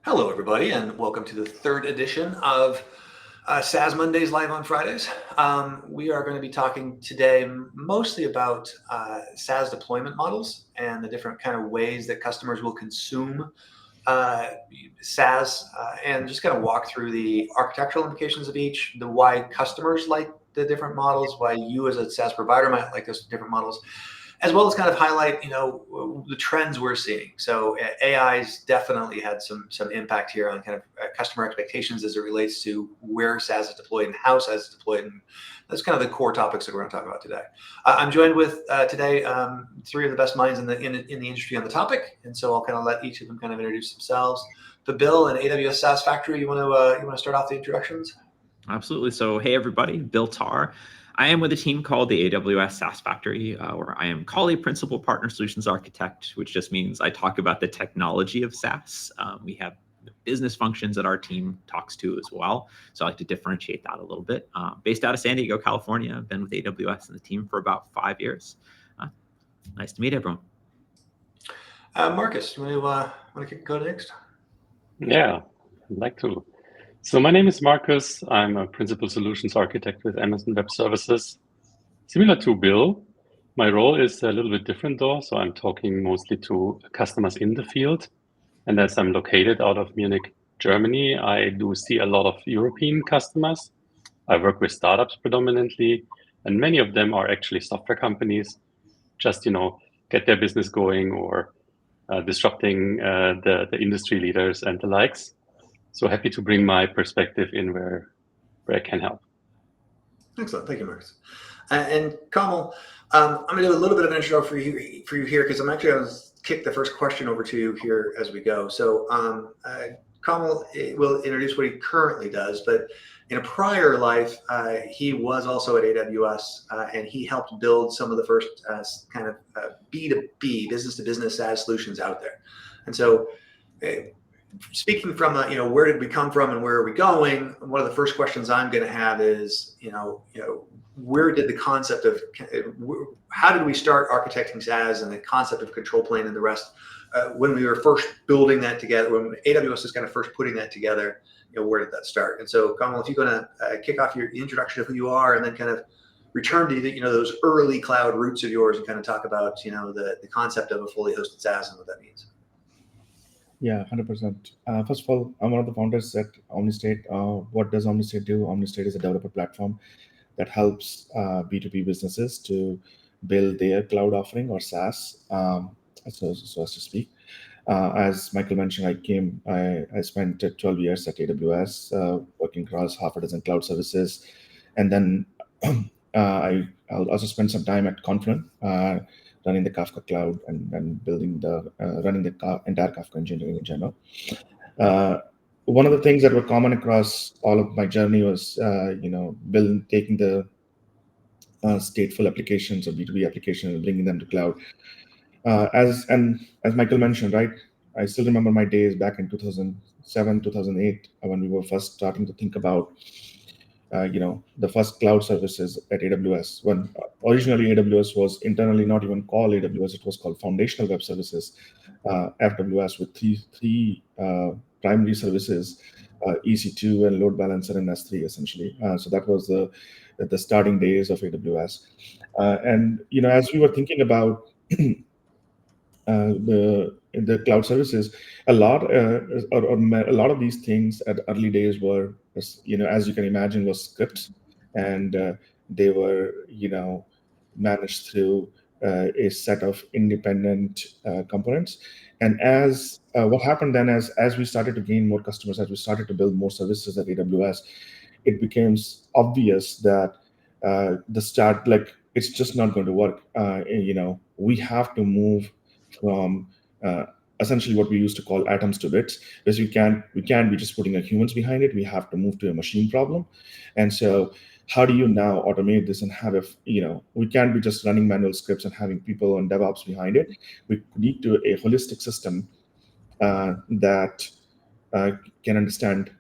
Hello, everybody, and welcome to the third edition of SaaS Mondays Live on Fridays. We are going to be talking today mostly about SaaS deployment models and the different kind of ways that customers will consume SaaS, and just kind of walk through the architectural implications of each, the why customers like the different models, why you as a SaaS provider might like those different models, as well as kind of highlight, the trends we're seeing. So AI's definitely had some impact here on kind of customer expectations as it relates to where SaaS is deployed and how SaaS is deployed. And that's kind of the core topics that we're going to talk about today. I'm joined with today three of the best minds in the industry on the topic, and so I'll kind of let each of them kind of introduce themselves. But Bill and AWS SaaS Factory, you want to start off the introductions? Absolutely. So, hey, everybody, Bill Tarr. I am with a team called the AWS SaaS Factory, where I am called a principal partner solutions architect, which just means I talk about the technology of SaaS. We have business functions that our team talks to as well. So I like to differentiate that a little bit. Based out of San Diego, California, I've been with AWS and the team for about 5 years. Nice to meet everyone. Marcus, you want to go next? Yeah, I'd like to. So my name is Marcus. I'm a principal solutions architect with Amazon Web Services. Similar to Bill, my role is a little bit different though. So I'm talking mostly to customers in the field. And as I'm located out of Munich, Germany, I do see a lot of European customers. I work with startups predominantly, and many of them are actually software companies, just, get their business going or disrupting the industry leaders and the likes. So happy to bring my perspective in where I can help. Excellent, thank you, Marcus. And Kamal, I'm going to do a little bit of an intro for you here because I'm actually going to kick the first question over to you here as we go. So Kamal will introduce what he currently does, but in a prior life, he was also at AWS, and he helped build some of the first kind of B2B, business-to-business SaaS solutions out there. And so speaking from where did we come from and where are we going, one of the first questions I'm going to have is, where did the concept of, how did we start architecting SaaS and the concept of control plane and the rest, when we were first building that together, when AWS was kind of first putting that together, where did that start? And so, Kamal, if you're going to kick off your introduction of who you are and then kind of return to those early cloud roots of yours and kind of talk about the concept of a fully hosted SaaS and what that means. Yeah, 100%. First of all, I'm one of the founders at Omnistrate. What does Omnistrate do? Omnistrate is a developer platform that helps B2B businesses to build their cloud offering or SaaS, so as to speak. As Michael mentioned, I spent 12 years at AWS, working across half a dozen cloud services. And then I'll also spend some time at Confluent, running the Kafka cloud and building running the entire Kafka engineering in general. One of the things that were common across all of my journey was, taking the stateful applications or B2B applications and bringing them to cloud. As Michael mentioned, right, I still remember my days back in 2007, 2008, when we were first starting to think about the first cloud services at AWS. When originally AWS was internally not even called AWS, it was called Foundational Web Services, FWS, with three primary services, EC2 and load balancer and S3 essentially. So that was the starting days of AWS. And as we were thinking about the cloud services, a lot of these things at early days were, as you can imagine, was scripts, and they were managed through a set of independent components. And as what happened then, as we started to gain more customers, as we started to build more services at AWS, it became obvious that it's just not going to work. We have to move from essentially what we used to call atoms to bits, because we can't be just putting humans behind it. We have to move to a machine problem. And so how do you now automate this and have we can't be just running manual scripts and having people on DevOps behind it. We need a holistic system that can understand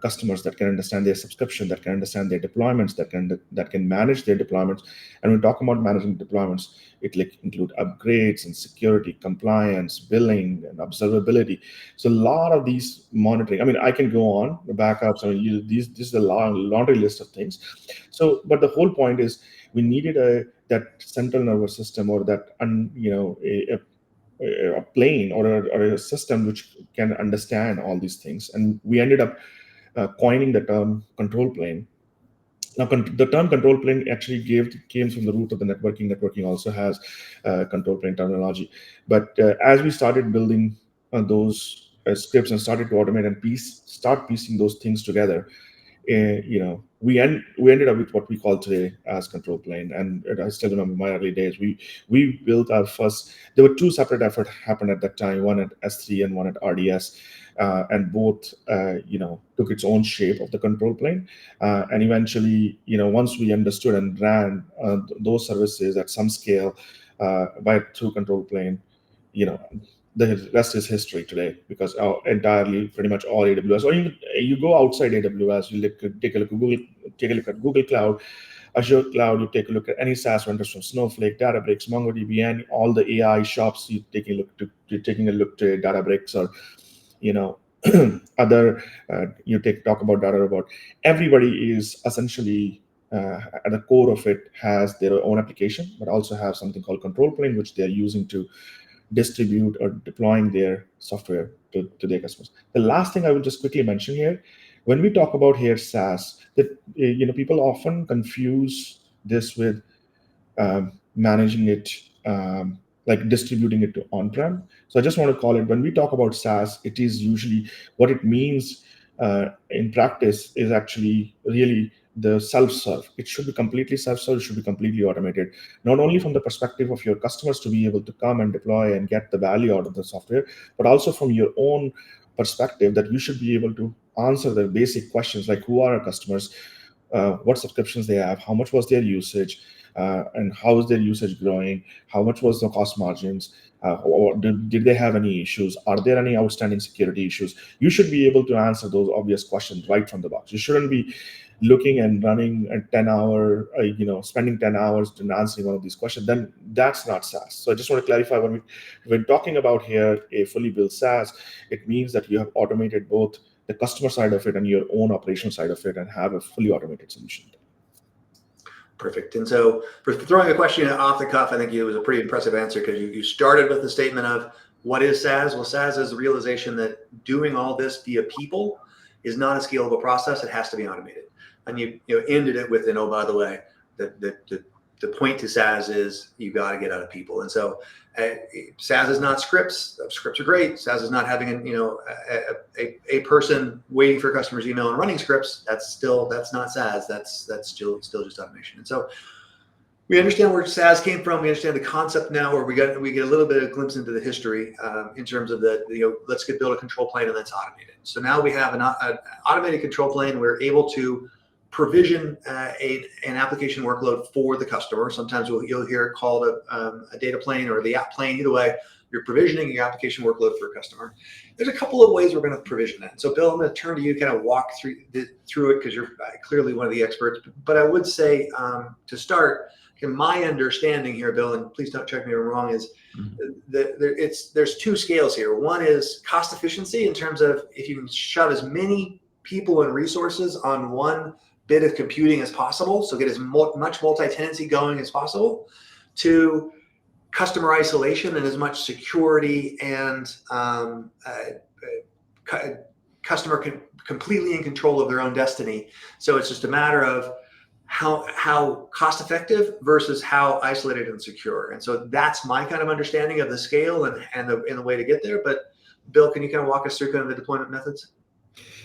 customers that can understand their subscription, that can understand their deployments, that can manage their deployments. And when we talk about managing deployments, it include upgrades and security, compliance, billing, and observability. So a lot of these monitoring. I mean, I can go on the backups. I mean, this is a long laundry list of things. So, but the whole point is we needed that central nervous system, or that a plane or a system which can understand all these things. And we ended up coining the term control plane. Now, the term control plane actually came from the root of the networking. Networking also has control plane terminology. But as we started building those scripts and started to automate and start piecing those things together, we ended up with what we call today as control plane. And I still remember my early days. We built our first. There were two separate efforts happened at that time, one at S3 and one at RDS, and both took its own shape of the control plane. And eventually, once we understood and ran those services at some scale through control plane, the rest is history today, because entirely, pretty much all AWS, or even you go outside AWS, you take a look at Google Cloud, Azure Cloud, you take a look at any SaaS vendors from Snowflake, Databricks, MongoDB, and all the AI shops. You're taking a look to Databricks, or other. Talk about Data. Everybody is essentially at the core of it has their own application, but also have something called control plane, which they're using to distribute or deploying their software to their customers. The last thing I will just quickly mention here, when we talk about here SaaS, that people often confuse this with managing it, like distributing it to on-prem. So I just want to call it, when we talk about SaaS, it is usually what it means in practice is actually really the self-serve. It should be completely self-serve. It should be completely automated, not only from the perspective of your customers to be able to come and deploy and get the value out of the software, but also from your own perspective, that you should be able to answer the basic questions like, who are our customers, what subscriptions they have, how much was their usage, and how is their usage growing, how much was the cost margins, or did they have any issues, are there any outstanding security issues. You should be able to answer those obvious questions right from the box. You shouldn't be looking and running a 10-hour, spending 10 hours to answering one of these questions. Then that's not SaaS. So I just want to clarify, when we're talking about here a fully built SaaS, it means that you have automated both the customer side of it and your own operational side of it, and have a fully automated solution. Perfect. And so for throwing a question off the cuff, I think it was a pretty impressive answer, because you started with the statement of what is SaaS? Well, SaaS is the realization that doing all this via people is not a scalable process. It has to be automated. And you ended it with, and oh, by the way, the point to SaaS is you got to get out of people. And so SaaS is not scripts. Scripts are great. SaaS is not having a person waiting for customers' email and running scripts. That's not SaaS. That's still just automation. And so we understand where SaaS came from. We understand the concept now, where we get a little bit of a glimpse into the history in terms of let's build a control plane and let's automate it. So now we have an automated control plane. We're able to provision an application workload for the customer. Sometimes you'll hear it called a data plane or the app plane. Either way, you're provisioning your application workload for a customer. There's a couple of ways we're going to provision that. So Bill, I'm going to turn to you, kind of walk through it, because you're clearly one of the experts. But I would say to start, in my understanding here, Bill, and please don't check me if I'm wrong, is there's two scales here. One is cost efficiency, in terms of if you can shove as many people and resources on one bit of computing as possible, so get as much multi-tenancy going as possible, to customer isolation and as much security and customer completely in control of their own destiny. So it's just a matter of how cost effective versus how isolated and secure. And so that's my kind of understanding of the scale and the way to get there. But Bill, can you kind of walk us through kind of the deployment methods?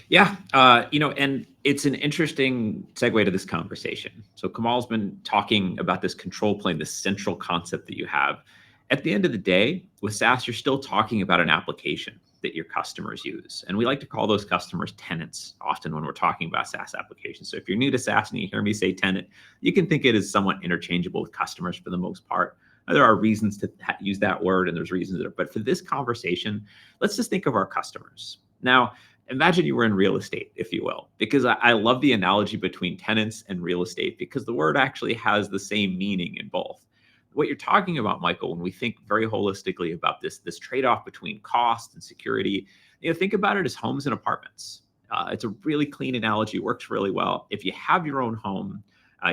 Yeah, and it's an interesting segue to this conversation. So Kamal's been talking about this control plane, this central concept that you have. At the end of the day, with SaaS, you're still talking about an application that your customers use. And we like to call those customers tenants often when we're talking about SaaS applications. So if you're new to SaaS and you hear me say tenant, you can think it is somewhat interchangeable with customers for the most part. There are reasons to use that word, and there's reasons but for this conversation, let's just think of our customers. Now, Imagine you were in real estate, if you will, because I love the analogy between tenants and real estate because the word actually has the same meaning in both. What you're talking about, Michael, when we think very holistically about this trade-off between cost and security, think about it as homes and apartments. It's a really clean analogy, works really well. If you have your own home,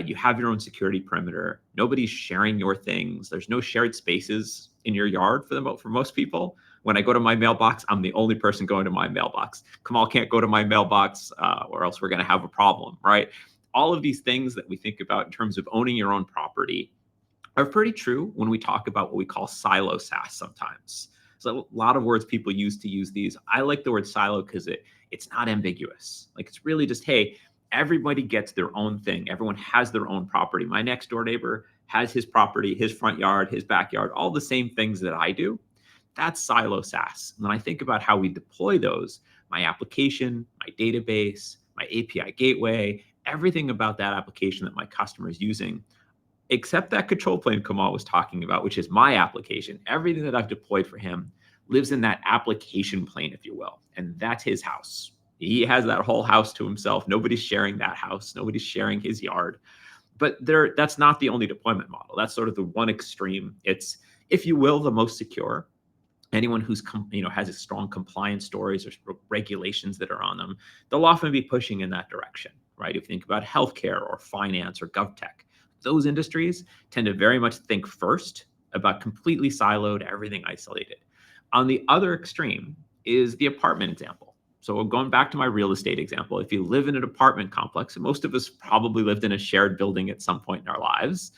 you have your own security perimeter. Nobody's sharing your things. There's no shared spaces in your yard for most people. When I go to my mailbox, I'm the only person going to my mailbox. Kamal can't go to my mailbox or else we're going to have a problem, right? All of these things that we think about in terms of owning your own property are pretty true when we talk about what we call silo SaaS sometimes. So a lot of words people use these. I like the word silo because it's not ambiguous. Like it's really just, hey, everybody gets their own thing. Everyone has their own property. My next door neighbor has his property, his front yard, his backyard, all the same things that I do. That's silo SaaS. When I think about how we deploy those, my application, my database, my API gateway, everything about that application that my customer is using, except that control plane Kamal was talking about, which is my application, everything that I've deployed for him lives in that application plane, if you will. And that's his house. He has that whole house to himself. Nobody's sharing that house. Nobody's sharing his yard. But that's not the only deployment model. That's sort of the one extreme. It's, if you will, the most secure. Anyone who's has a strong compliance stories or regulations that are on them, they'll often be pushing in that direction, right? If you think about healthcare or finance or GovTech, those industries tend to very much think first about completely siloed, everything isolated. On the other extreme is the apartment example. So going back to my real estate example, if you live in an apartment complex, and most of us probably lived in a shared building at some point in our lives,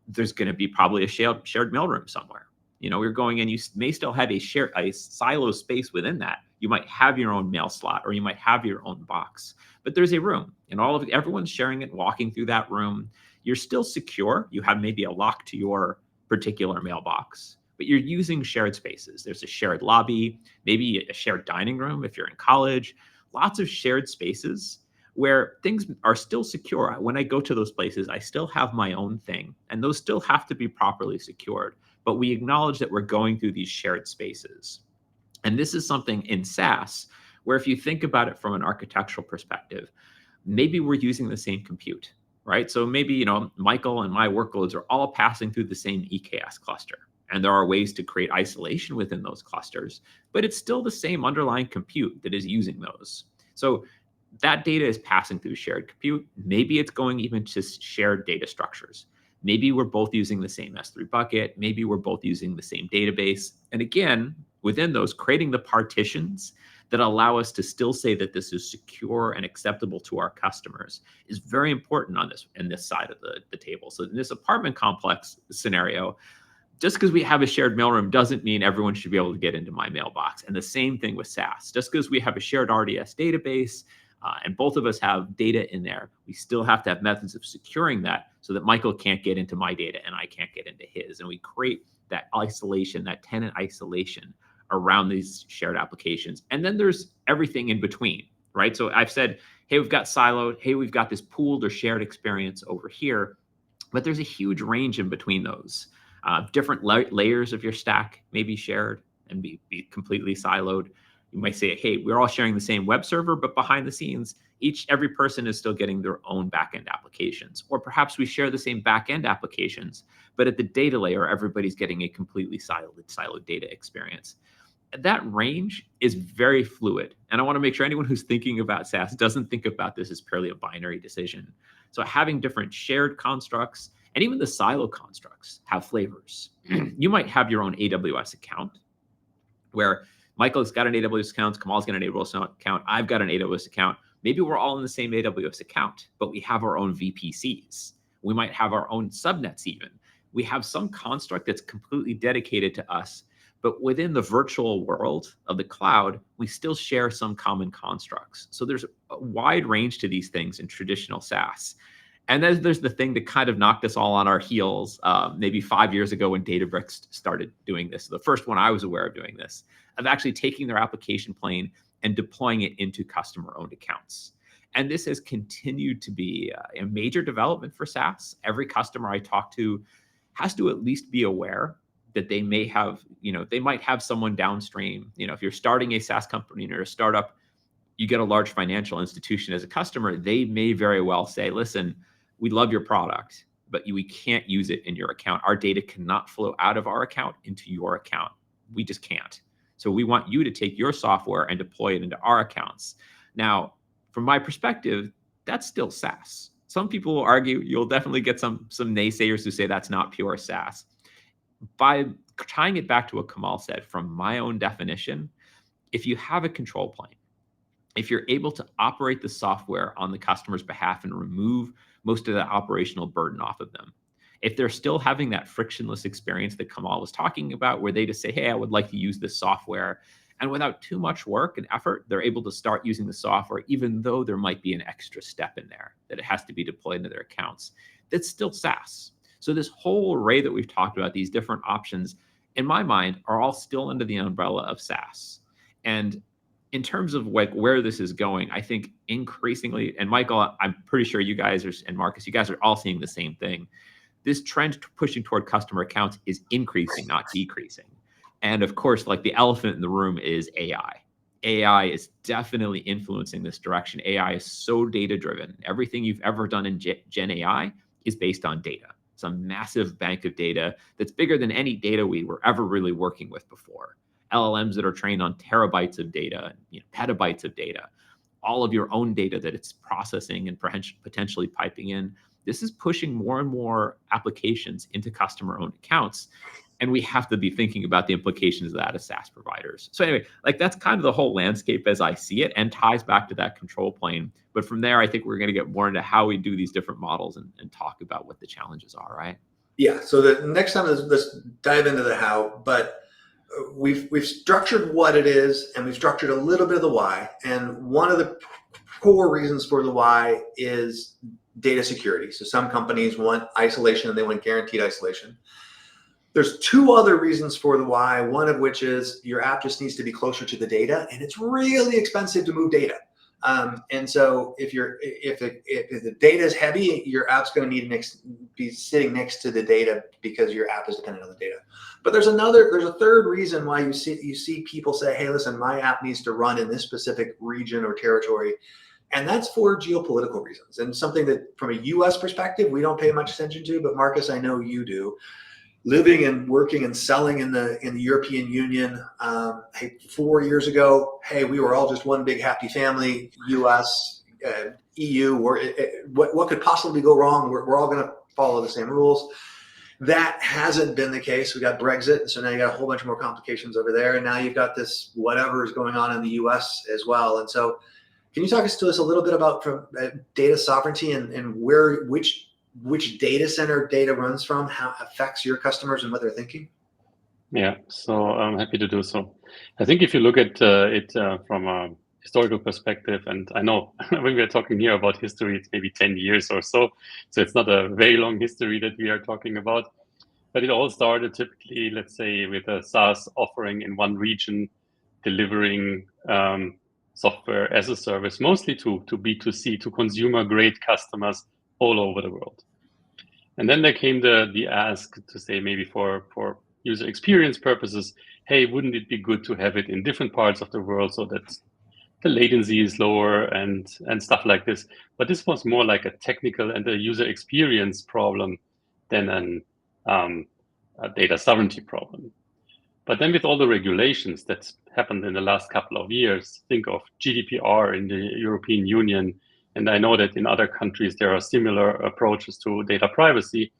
there's going to be probably a shared mailroom somewhere. You're going in, you may still have a silo space within that. You might have your own mail slot or you might have your own box, but there's a room and everyone's sharing it, walking through that room. You're still secure. You have maybe a lock to your particular mailbox, but you're using shared spaces. There's a shared lobby, maybe a shared dining room if you're in college, lots of shared spaces where things are still secure. When I go to those places, I still have my own thing, and those still have to be properly secured. But we acknowledge that we're going through these shared spaces. And this is something in SaaS where if you think about it from an architectural perspective, maybe we're using the same compute, right? So maybe, Michael and my workloads are all passing through the same EKS cluster. And there are ways to create isolation within those clusters, but it's still the same underlying compute that is using those. So that data is passing through shared compute. Maybe it's going even to shared data structures. Maybe we're both using the same S3 bucket. Maybe we're both using the same database. And again, within those, creating the partitions that allow us to still say that this is secure and acceptable to our customers is very important on this side of the table. So in this apartment complex scenario, just because we have a shared mailroom doesn't mean everyone should be able to get into my mailbox. And the same thing with SaaS. Just because we have a shared RDS database and both of us have data in there, we still have to have methods of securing that so that Michael can't get into my data and I can't get into his. And we create that isolation, that tenant isolation around these shared applications. And then there's everything in between, right? So I've said, hey, we've got siloed. Hey, we've got this pooled or shared experience over here. But there's a huge range in between those. Different layers of your stack may be shared and be completely siloed. You might say, hey, we're all sharing the same web server, but behind the scenes, every person is still getting their own backend applications. Or perhaps we share the same backend applications, but at the data layer, everybody's getting a completely siloed data experience. That range is very fluid. And I want to make sure anyone who's thinking about SaaS doesn't think about this as purely a binary decision. So having different shared constructs and even the silo constructs have flavors. You might have your own AWS account where Michael's got an AWS account, Kamal's got an AWS account, I've got an AWS account. Maybe we're all in the same AWS account, but we have our own VPCs. We might have our own subnets even. We have some construct that's completely dedicated to us, but within the virtual world of the cloud, we still share some common constructs. So there's a wide range to these things in traditional SaaS. And then there's the thing that kind of knocked us all on our heels maybe 5 years ago when Databricks started doing this. The first one I was aware of doing this, of actually taking their application plane and deploying it into customer-owned accounts. And this has continued to be a major development for SaaS. Every customer I talk to has to at least be aware that they may have, they might have someone downstream. If you're starting a SaaS company or a startup, you get a large financial institution as a customer, they may very well say, listen, we love your product, but we can't use it in your account. Our data cannot flow out of our account into your account. We just can't. So we want you to take your software and deploy it into our accounts. Now, from my perspective, that's still SaaS. Some people will argue, you'll definitely get some naysayers who say that's not pure SaaS. By tying it back to what Kamal said, from my own definition, if you have a control plane, if you're able to operate the software on the customer's behalf and remove most of the operational burden off of them, if they're still having that frictionless experience that Kamal was talking about, where they just say, hey, I would like to use this software, and without too much work and effort, they're able to start using the software, even though there might be an extra step in there that it has to be deployed into their accounts, that's still SaaS. So this whole array that we've talked about, these different options, in my mind, are all still under the umbrella of SaaS. And in terms of like where this is going, I think increasingly, and Michael, I'm pretty sure you guys are, and Marcus, you guys are all seeing the same thing. This trend pushing toward customer accounts is increasing, not decreasing. And of course, like the elephant in the room is AI. AI is definitely influencing this direction. AI is so data-driven. Everything you've ever done in Gen AI is based on data. It's a massive bank of data that's bigger than any data we were ever really working with before. LLMs that are trained on terabytes of data, petabytes of data, all of your own data that it's processing and potentially piping in. This is pushing more and more applications into customer-owned accounts. And we have to be thinking about the implications of that as SaaS providers. So anyway, like that's kind of the whole landscape as I see it, and ties back to that control plane. But from there, I think we're going to get more into how we do these different models and talk about what the challenges are, right? Yeah. So the next time let's dive into the how, but we've structured what it is, and we've structured a little bit of the why. And one of the core reasons for the why is data security. So some companies want isolation and they want guaranteed isolation. There's two other reasons for the why, one of which is your app just needs to be closer to the data, and it's really expensive to move data. And so if the data is heavy, your app's going to need to be sitting next to the data because your app is dependent on the data. But there's a third reason why you see people say, hey, listen, my app needs to run in this specific region or territory. And that's for geopolitical reasons, and something that from a US perspective, we don't pay much attention to, but Marcus, I know you do. Living and working and selling in the European Union, 4 years ago, hey, we were all just one big happy family. US, EU, what could possibly go wrong? We're all going to follow the same rules. That hasn't been the case. We got Brexit, so now you got a whole bunch more complications over there, and now you've got this whatever is going on in the US as well. And so, can you talk to us a little bit about data sovereignty and which data center data runs from, how it affects your customers and what they're thinking? Yeah, so I'm happy to do so. I think if you look at it from a historical perspective, and I know when we're talking here about history, it's maybe 10 years or so. So it's not a very long history that we are talking about. But it all started typically, let's say, with a SaaS offering in one region, delivering software as a service, mostly to B2C, to consumer-grade customers all over the world. And then there came the ask to say, maybe for user experience purposes, hey, wouldn't it be good to have it in different parts of the world so that the latency is lower and stuff like this. But this was more like a technical and a user experience problem than a data sovereignty problem. But then with all the regulations that happened in the last couple of years, think of GDPR in the European Union, and I know that in other countries there are similar approaches to data privacy.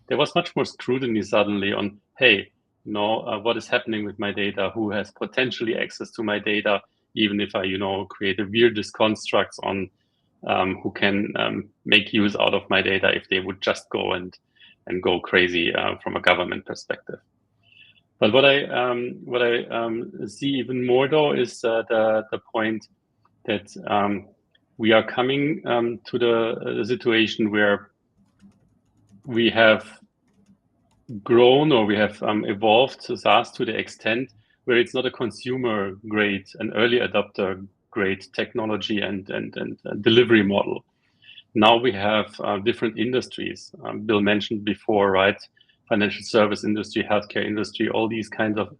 There was much more scrutiny suddenly on, hey, what is happening with my data? Who has potentially access to my data? Even if I, create the weirdest constructs on who can make use out of my data if they would just go and go crazy from a government perspective. But what I see even more though is the point that we are coming to the situation where we have grown or we have evolved SaaS to the extent where it's not a consumer grade, an early adopter grade technology and delivery model. Now we have different industries. Bill mentioned before, right? Financial service industry, healthcare industry, all these kinds of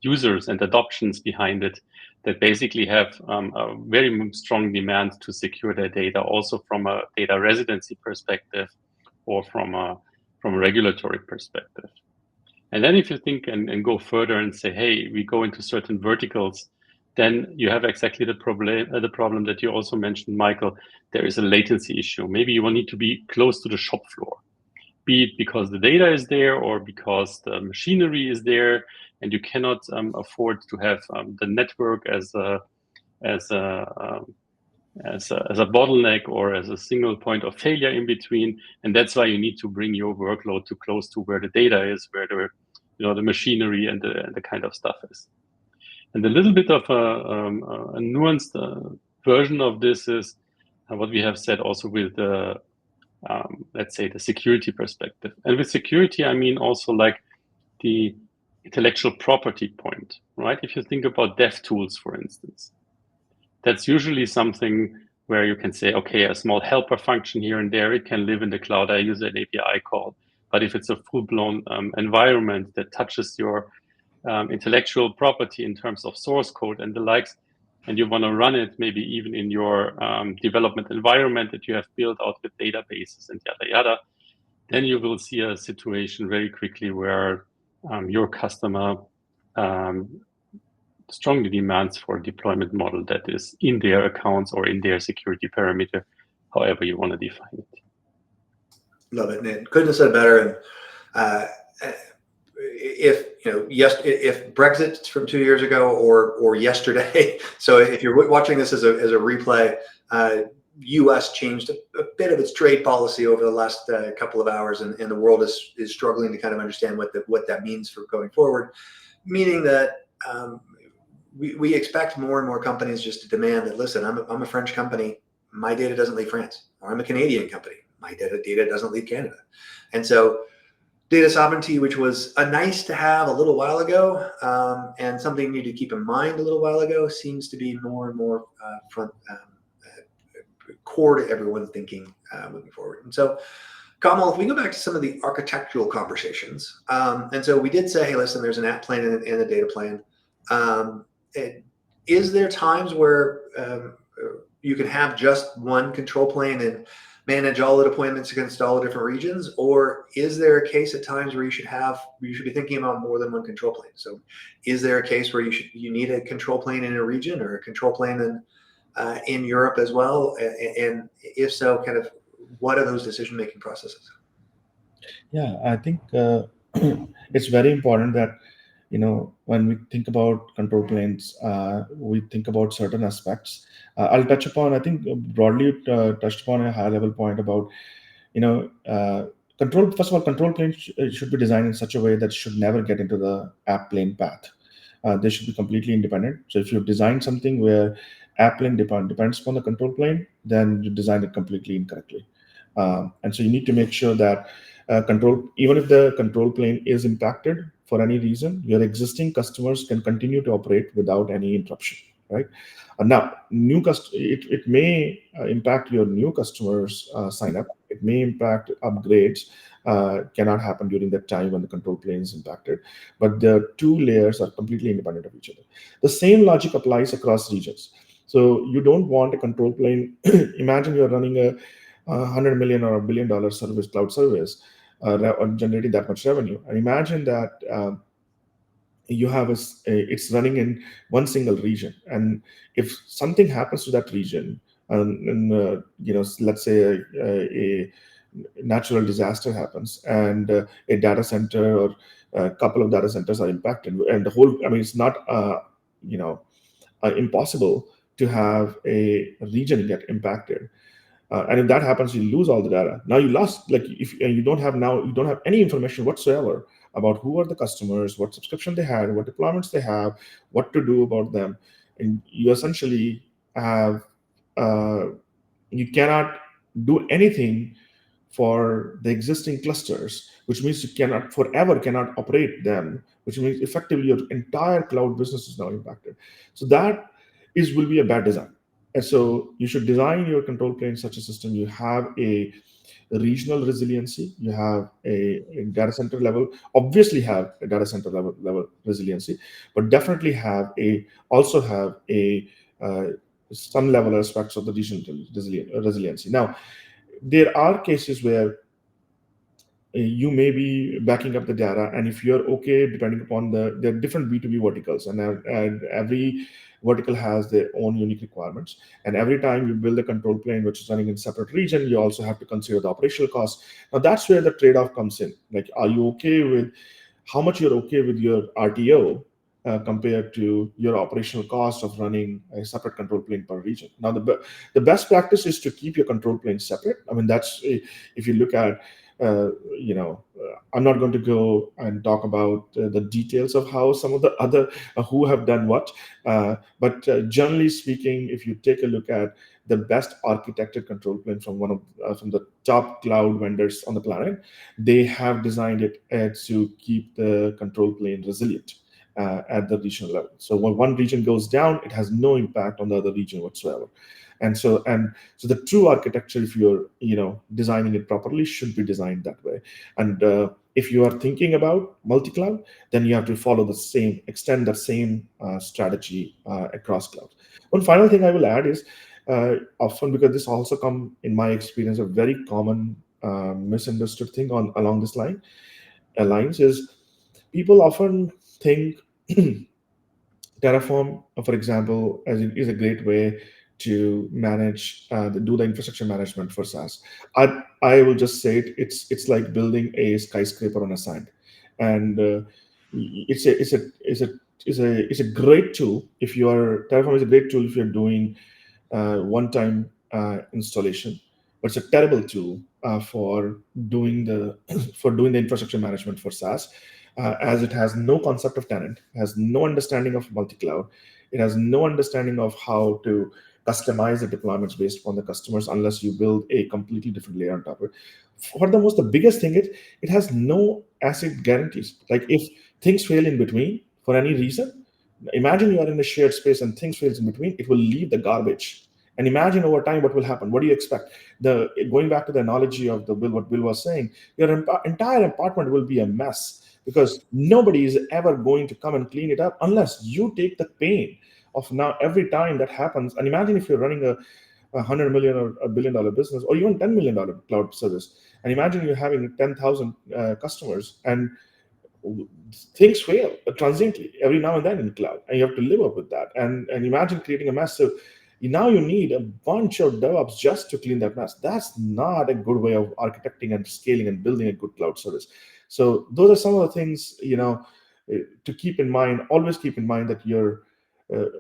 users and adoptions behind it that basically have a very strong demand to secure their data, also from a data residency perspective or from a regulatory perspective. And then if you think and go further and say, hey, we go into certain verticals, then you have exactly the problem that you also mentioned, Michael. There is a latency issue. Maybe you will need to be close to the shop floor, be it because the data is there or because the machinery is there, and you cannot afford to have the network as a bottleneck or as a single point of failure in between. And that's why you need to bring your workload too close to where the data is, where the machinery and the kind of stuff is. And a little bit of a nuanced version of this is what we have said also with let's say the security perspective. And with security, I mean also like the intellectual property point, right? If you think about dev tools, for instance, that's usually something where you can say, okay, a small helper function here and there, it can live in the cloud. I use an API call. But if it's a full-blown environment that touches your intellectual property in terms of source code and the likes, and you want to run it maybe even in your development environment that you have built out with databases and yada, yada, then you will see a situation very quickly where your customer strongly demands for a deployment model that is in their accounts or in their security parameter, however you want to define it. Love it, Nate. Couldn't have said better. And if Brexit from 2 years ago or yesterday, so if you're watching this as a replay, U.S. changed a bit of its trade policy over the last couple of hours, and the world is struggling to kind of understand what that means for going forward, meaning that we expect more and more companies just to demand that, listen, I'm a French company, my data doesn't leave France, or I'm a Canadian company, my data doesn't leave Canada. And so data sovereignty, which was a nice to have a little while ago, and something you need to keep in mind a little while ago, seems to be more and more core to everyone's thinking moving forward. And so, Kamal, if we go back to some of the architectural conversations, and so we did say, hey, listen, there's an app plane and a data plane. Is there times where you can have just one control plane and manage all the deployments against all the different regions, or is there a case at times where you should be thinking about more than one control plane? So, is there a case where you need a control plane in a region or a control plane in Europe as well? And if so, kind of what are those decision-making processes? Yeah, I think it's very important that, when we think about control planes, we think about certain aspects. I'll touch upon, I think broadly touched upon a high-level point about, control. First of all, control planes should be designed in such a way that should never get into the app plane path. They should be completely independent. So if you design something where app plane depends upon the control plane, then you design it completely incorrectly. And so you need to make sure that even if the control plane is impacted for any reason, your existing customers can continue to operate without any interruption, right? Now, it may impact your new customers sign up. It may impact upgrades. Cannot happen during that time when the control plane is impacted. But the two layers are completely independent of each other. The same logic applies across regions. So you don't want a control plane. Imagine you're running a $100 million or $1 billion cloud service, generating that much revenue. And imagine that you have it's running in one single region, and if something happens to that region, and let's say a natural disaster happens, and a data center or a couple of data centers are impacted, and it's not impossible to have a region get impacted. And if that happens, you lose all the data. Now you lost, you don't have any information whatsoever about who are the customers, what subscription they had, what deployments they have, what to do about them. And you essentially have, you cannot do anything for the existing clusters, which means you cannot operate them, which means effectively your entire cloud business is now impacted. So that will be a bad design. And so you should design your control plane in such a system. You have a regional resiliency. You have a data center level. Obviously, have a data center level resiliency, but definitely also have some level aspects of the regional resiliency. Now, there are cases where you may be backing up the data, and if you're okay, depending upon there are different B2B verticals, and every vertical has their own unique requirements, and every time you build a control plane which is running in a separate region, you also have to consider the operational costs. Now that's where the trade-off comes in. Like, are you okay with how much you're okay with your RTO compared to your operational cost of running a separate control plane per region? Now the best practice is to keep your control plane separate. I mean, that's if you look at I'm not going to go and talk about the details of how some of the other who have done what, but generally speaking, if you take a look at the best architected control plane from from the top cloud vendors on the planet, they have designed it to keep the control plane resilient at the regional level. So when one region goes down, it has no impact on the other region whatsoever. And so the true architecture, if you're designing it properly, should be designed that way. And if you are thinking about multi-cloud, then you have to extend that same strategy across clouds. One final thing I will add is often, because this also come in my experience, a very common misunderstood thing along this lines is people often think Terraform, for example, is a great way to manage, do the infrastructure management for SaaS. I will just say it's like building a skyscraper on a sand, and it's a great tool if you are Terraform is a great tool if you're doing one-time installation, but it's a terrible tool for doing the infrastructure management for SaaS. As it has no concept of tenant, has no understanding of multi-cloud, it has no understanding of how to customize the deployments based upon the customers unless you build a completely different layer on top of it. Furthermore, the biggest thing is it has no asset guarantees. Like, if things fail in between for any reason, imagine you are in a shared space and things fails in between, it will leave the garbage. And imagine over time what will happen. What do you expect? Going back to the analogy of what Bill was saying, your entire apartment will be a mess, because nobody is ever going to come and clean it up unless you take the pain of now every time that happens. And imagine if you're running a $100 million or $1 billion business, or even $10 million cloud service, and imagine you're having 10,000 customers, and things fail transiently every now and then in cloud, and you have to live up with that. And imagine creating a mess. So now you need a bunch of DevOps just to clean that mess. That's not a good way of architecting and scaling and building a good cloud service. So those are some of the things to keep in mind. Always keep in mind that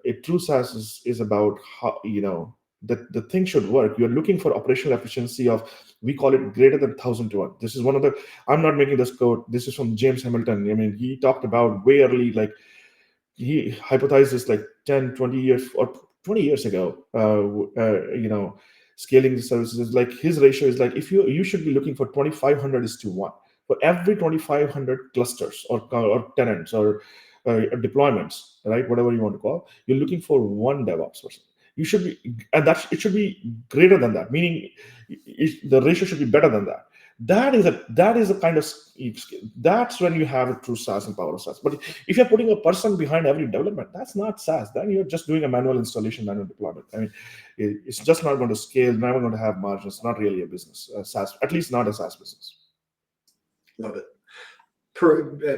a true SaaS is about how that the thing should work. You're looking for operational efficiency of, we call it greater than 1,000 to 1. This is one of the, I'm not making this quote. This is from James Hamilton. I mean, he talked about way early, like he hypothesized this like 10, 20 years or 20 years ago, scaling the services. Like, his ratio is like, if you should be looking for 2,500 is to 1. For every 2,500 clusters or tenants or deployments, right? Whatever you want to call, you're looking for one DevOps person. You should be, and it should be greater than that, meaning the ratio should be better than that. That is a kind of, that's when you have a true SaaS and power of SaaS. But if you're putting a person behind every development, that's not SaaS. Then you're just doing a manual installation, manual deployment. I mean, it's just not going to scale, never going to have margins. Not really a business, SaaS, at least not a SaaS business. Love it.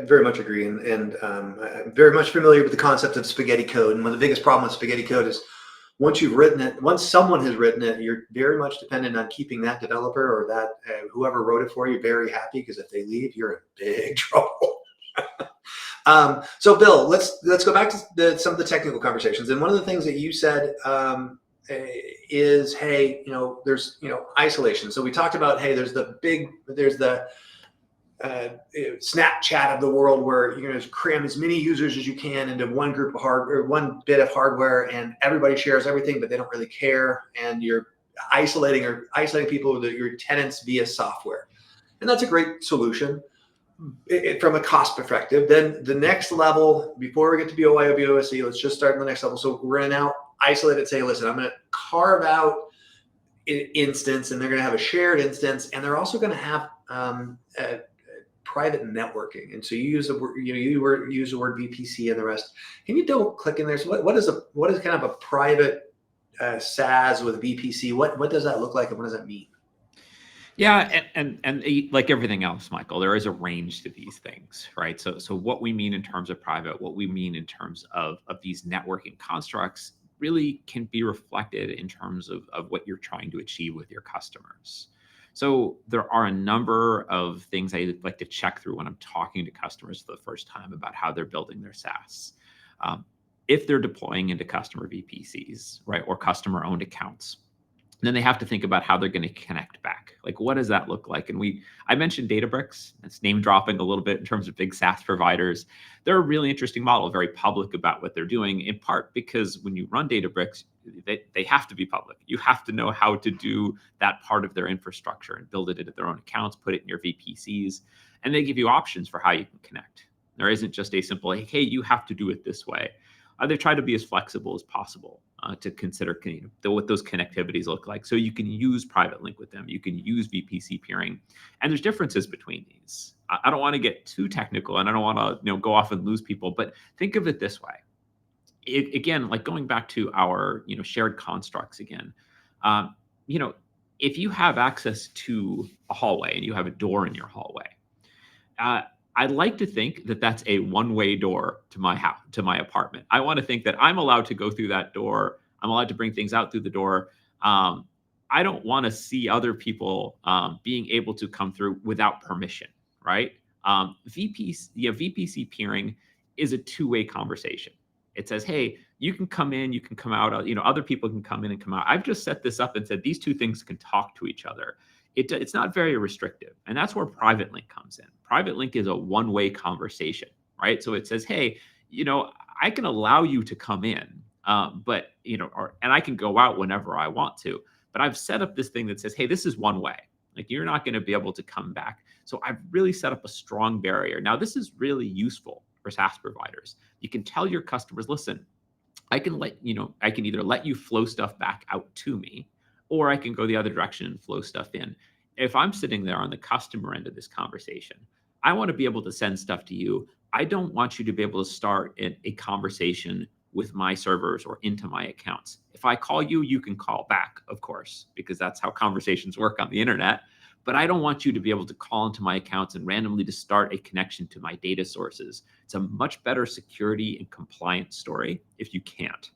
Very much agree, and I'm very much familiar with the concept of spaghetti code. And one of the biggest problems with spaghetti code is once someone has written it, you're very much dependent on keeping that developer or that whoever wrote it for you very happy, because if they leave, you're in big trouble. So Bill, let's go back to some of the technical conversations. And one of the things that you said is, hey, there's isolation. So we talked about, hey, there's the Snapchat of the world, where you're going to cram as many users as you can into one group of hardware, one bit of hardware, and everybody shares everything, but they don't really care. And you're isolating people with your tenants via software. And that's a great solution from a cost perspective. Then the next level, before we get to BYOA or BYOC, let's just start in the next level. So we're going to now isolate it, say, listen, I'm going to carve out instance, and they're going to have a shared instance, and they're also going to have private networking. And so you use the word, use the word VPC and the rest. Can you double click in there? So what is kind of a private SaaS with VPC? What does that look like, and what does that mean? Yeah, and like everything else, Michael, there is a range to these things, right? So what we mean in terms of private, what we mean in terms of these networking constructs really can be reflected in terms of what you're trying to achieve with your customers. So there are a number of things I like to check through when I'm talking to customers for the first time about how they're building their SaaS. If they're deploying into customer VPCs, right, or customer-owned accounts, then they have to think about how they're going to connect back. Like, what does that look like? And I mentioned Databricks. It's name dropping a little bit in terms of big SaaS providers. They're a really interesting model, very public about what they're doing, in part because when you run Databricks, they have to be public. You have to know how to do that part of their infrastructure and build it into their own accounts, put it in your VPCs, and they give you options for how you can connect. There isn't just a simple, hey, you have to do it this way. They try to be as flexible as possible to consider what those connectivities look like. So you can use private link with them. You can use VPC peering. And there's differences between these. I don't want to get too technical, and I don't want to go off and lose people, but think of it this way. Again, like going back to our shared constructs again, if you have access to a hallway and you have a door in your hallway, I'd like to think that that's a one-way door to my house, to my apartment. I want to think that I'm allowed to go through that door. I'm allowed to bring things out through the door. I don't want to see other people being able to come through without permission, right? VPC peering is a two-way conversation. It says, hey, you can come in, you can come out, other people can come in and come out. I've just set this up and said these two things can talk to each other. It's not very restrictive. And that's where private link comes in. Private link is a one-way conversation, right? So it says, hey, I can allow you to come in, but, and I can go out whenever I want to, but I've set up this thing that says, hey, this is one way. Like, you're not going to be able to come back. So I've really set up a strong barrier. Now, this is really useful for SaaS providers. You can tell your customers, listen, I can either let you flow stuff back out to me, or I can go the other direction and flow stuff in. If I'm sitting there on the customer end of this conversation, I want to be able to send stuff to you. I don't want you to be able to start a conversation with my servers or into my accounts. If I call you, you can call back, of course, because that's how conversations work on the internet. But I don't want you to be able to call into my accounts and randomly to start a connection to my data sources. It's a much better security and compliance story if you can't.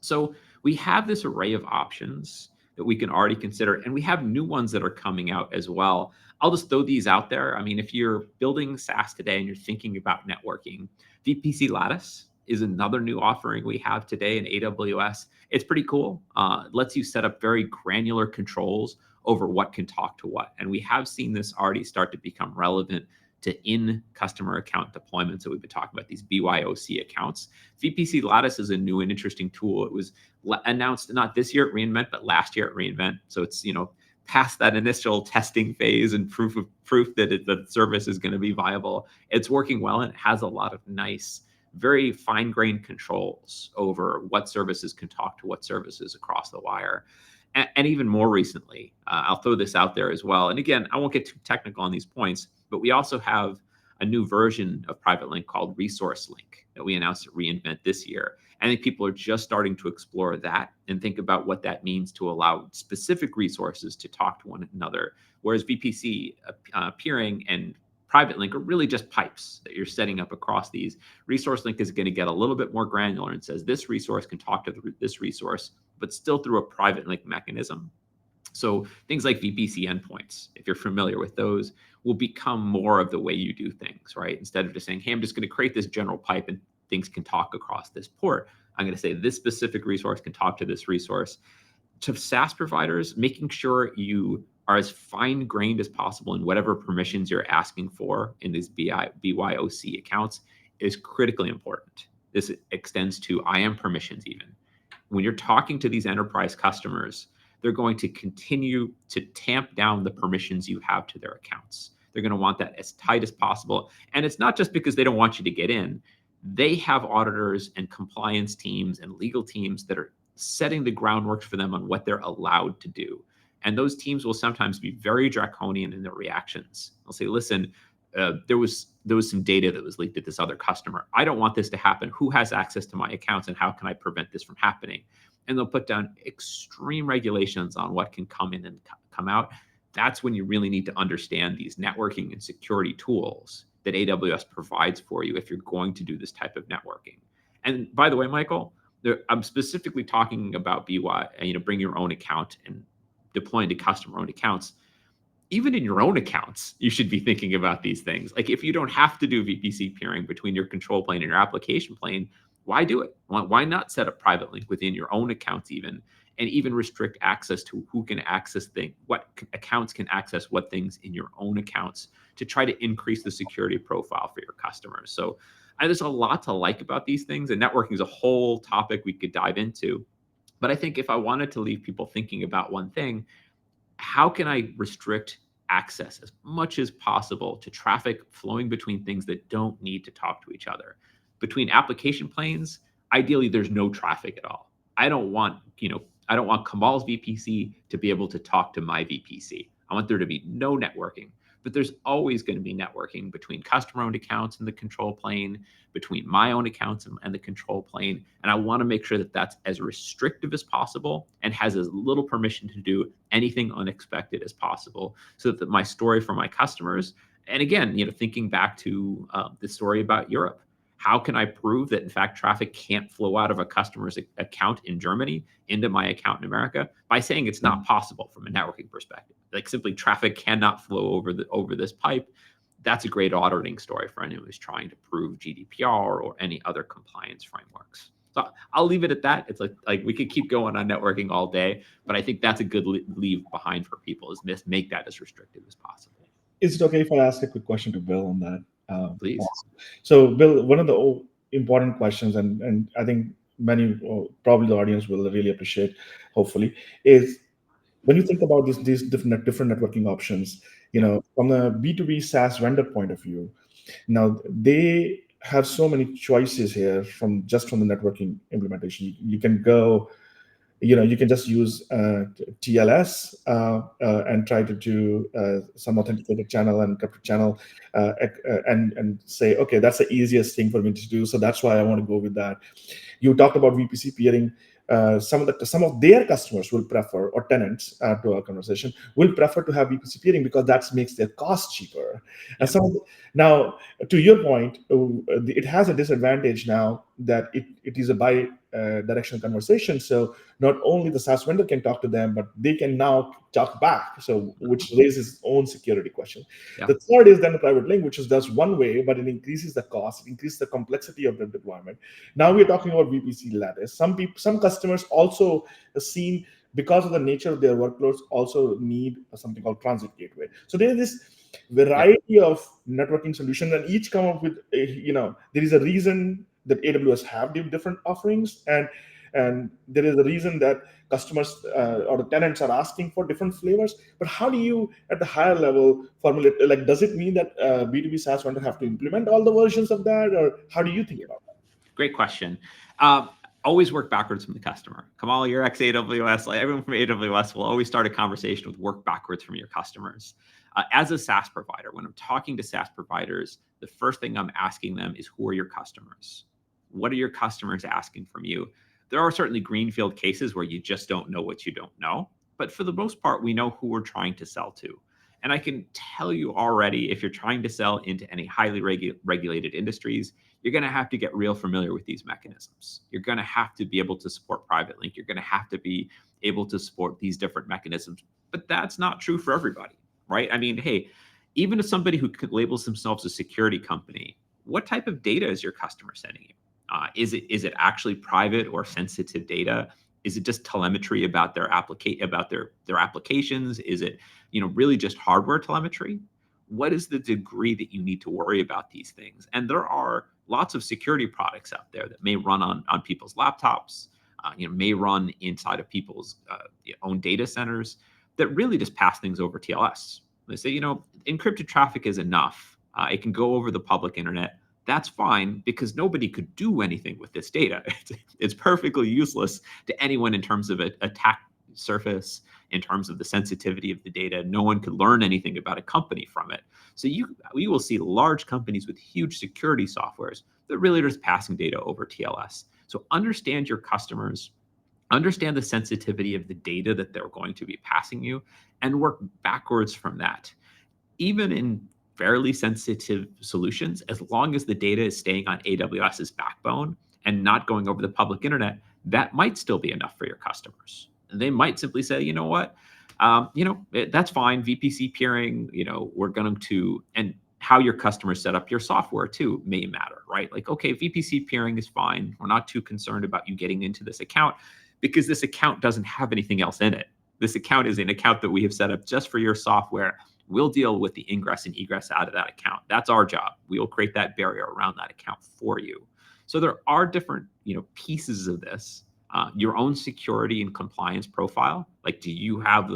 So we have this array of options that we can already consider, and we have new ones that are coming out as well. I'll just throw these out there. I mean, if you're building SaaS today and you're thinking about networking, VPC Lattice is another new offering we have today in AWS. It's pretty cool. It lets you set up very granular controls over what can talk to what. And we have seen this already start to become relevant to in-customer account deployments that we've been talking about, these BYOC accounts. VPC Lattice is a new and interesting tool. It was announced not this year at reInvent, but last year at reInvent. So it's past that initial testing phase and proof that the service is going to be viable. It's working well, and it has a lot of nice, very fine-grained controls over what services can talk to what services across the wire. And even more recently, I'll throw this out there as well. And again, I won't get too technical on these points, but we also have a new version of Private Link called Resource Link that we announced at reInvent this year. I think people are just starting to explore that and think about what that means to allow specific resources to talk to one another. Whereas VPC peering and Private Link are really just pipes that you're setting up across these. Resource Link is going to get a little bit more granular and says this resource can talk to this resource, but still through a Private Link mechanism. So things like VPC endpoints, if you're familiar with those, will become more of the way you do things, right? Instead of just saying, hey, I'm just going to create this general pipe and things can talk across this port, I'm going to say this specific resource can talk to this resource. To SaaS providers, making sure you are as fine-grained as possible in whatever permissions you're asking for in these BYOC accounts is critically important. This extends to IAM permissions even. When you're talking to these enterprise customers, they're going to continue to tamp down the permissions you have to their accounts. They're going to want that as tight as possible. And it's not just because they don't want you to get in. They have auditors and compliance teams and legal teams that are setting the groundwork for them on what they're allowed to do. And those teams will sometimes be very draconian in their reactions. They'll say, listen, there was some data that was leaked at this other customer. I don't want this to happen. Who has access to my accounts and how can I prevent this from happening? And they'll put down extreme regulations on what can come in and come out. That's when you really need to understand these networking and security tools that AWS provides for you if you're going to do this type of networking. And by the way, Michael, I'm specifically talking about bring your own account and deploying to customer-owned accounts. Even in your own accounts, you should be thinking about these things. Like if you don't have to do VPC peering between your control plane and your application plane, why do it? Why not set a private link within your own accounts even, and even restrict access to who can access things, what accounts can access what things in your own accounts to try to increase the security profile for your customers. So there's a lot to like about these things, and networking is a whole topic we could dive into. But I think if I wanted to leave people thinking about one thing, how can I restrict access as much as possible to traffic flowing between things that don't need to talk to each other? Between application planes, ideally there's no traffic at all. I don't want Kamal's VPC to be able to talk to my VPC. I want there to be no networking. But there's always going to be networking between customer-owned accounts and the control plane, between my own accounts and the control plane. And I want to make sure that that's as restrictive as possible and has as little permission to do anything unexpected as possible, so that my story for my customers, and again, thinking back to the story about Europe, how can I prove that, in fact, traffic can't flow out of a customer's account in Germany into my account in America? By saying it's not possible from a networking perspective. Like simply traffic cannot flow over this pipe. That's a great auditing story for anyone who's trying to prove GDPR or any other compliance frameworks. So I'll leave it at that. It's like we could keep going on networking all day, but I think that's a good leave behind for people, is make that as restrictive as possible. Is it okay if I ask a quick question to Bill on that? Please. So, Bill, one of the important questions, and I think many, probably the audience will really appreciate, hopefully, is when you think about these different networking options, from the B2B SaaS vendor point of view, now they have so many choices here from the networking implementation. You can go, you can just use TLS and try to do some authenticated channel and encrypted channel and say, okay, that's the easiest thing for me to do. So that's why I want to go with that. You talked about VPC peering. Some of their customers will prefer, or tenants to our conversation, will prefer to have VPC peering because that makes their cost cheaper. And now, to your point, it has a disadvantage now that it is a bi-directional conversation. So not only the SaaS vendor can talk to them, but they can now talk back. So which raises its own security question. Yeah. The third is then the private link, which does one way, but it increases the cost, it increases the complexity of the deployment. Now we're talking about VPC lattice. Some customers also seen, because of the nature of their workloads, also need something called transit gateway. So there is this variety of networking solutions, and each come up with there is a reason that AWS have different offerings, and there is a reason that customers or the tenants are asking for different flavors. But how do you, at the higher level, formulate? Like, does it mean that B2B SaaS vendor have to implement all the versions of that, or how do you think about that? Great question. Always work backwards from the customer. Kamal, you're ex-AWS. Like everyone from AWS will always start a conversation with work backwards from your customers. As a SaaS provider, when I'm talking to SaaS providers, the first thing I'm asking them is, who are your customers? What are your customers asking from you? There are certainly greenfield cases where you just don't know what you don't know. But for the most part, we know who we're trying to sell to. And I can tell you already, if you're trying to sell into any highly regulated industries, you're going to have to get real familiar with these mechanisms. You're going to have to be able to support private link. You're going to have to be able to support these different mechanisms. But that's not true for everybody, right? I mean, hey, even if somebody who labels themselves a security company, what type of data is your customer sending you? Is it actually private or sensitive data? Is it just telemetry about their applications? Is it really just hardware telemetry? What is the degree that you need to worry about these things? And there are lots of security products out there that may run on people's laptops, may run inside of people's own data centers that really just pass things over TLS. They say, encrypted traffic is enough. It can go over the public internet. that's fine, because nobody could do anything with this data. It's perfectly useless to anyone in terms of an attack surface, in terms of the sensitivity of the data. No one could learn anything about a company from it. So we will see large companies with huge security softwares that really are just passing data over TLS. So understand your customers, understand the sensitivity of the data that they're going to be passing you, and work backwards from that. Even in fairly sensitive solutions, as long as the data is staying on AWS's backbone and not going over the public internet, that might still be enough for your customers. And they might simply say, you know what, that's fine. VPC peering, we're going to, and how your customers set up your software too may matter, right? Like, okay, VPC peering is fine. We're not too concerned about you getting into this account because this account doesn't have anything else in it. This account is an account that we have set up just for your software. We'll deal with the ingress and egress out of that account. That's our job. We will create that barrier around that account for you. So there are different, pieces of this. Your own security and compliance profile. Like, do you have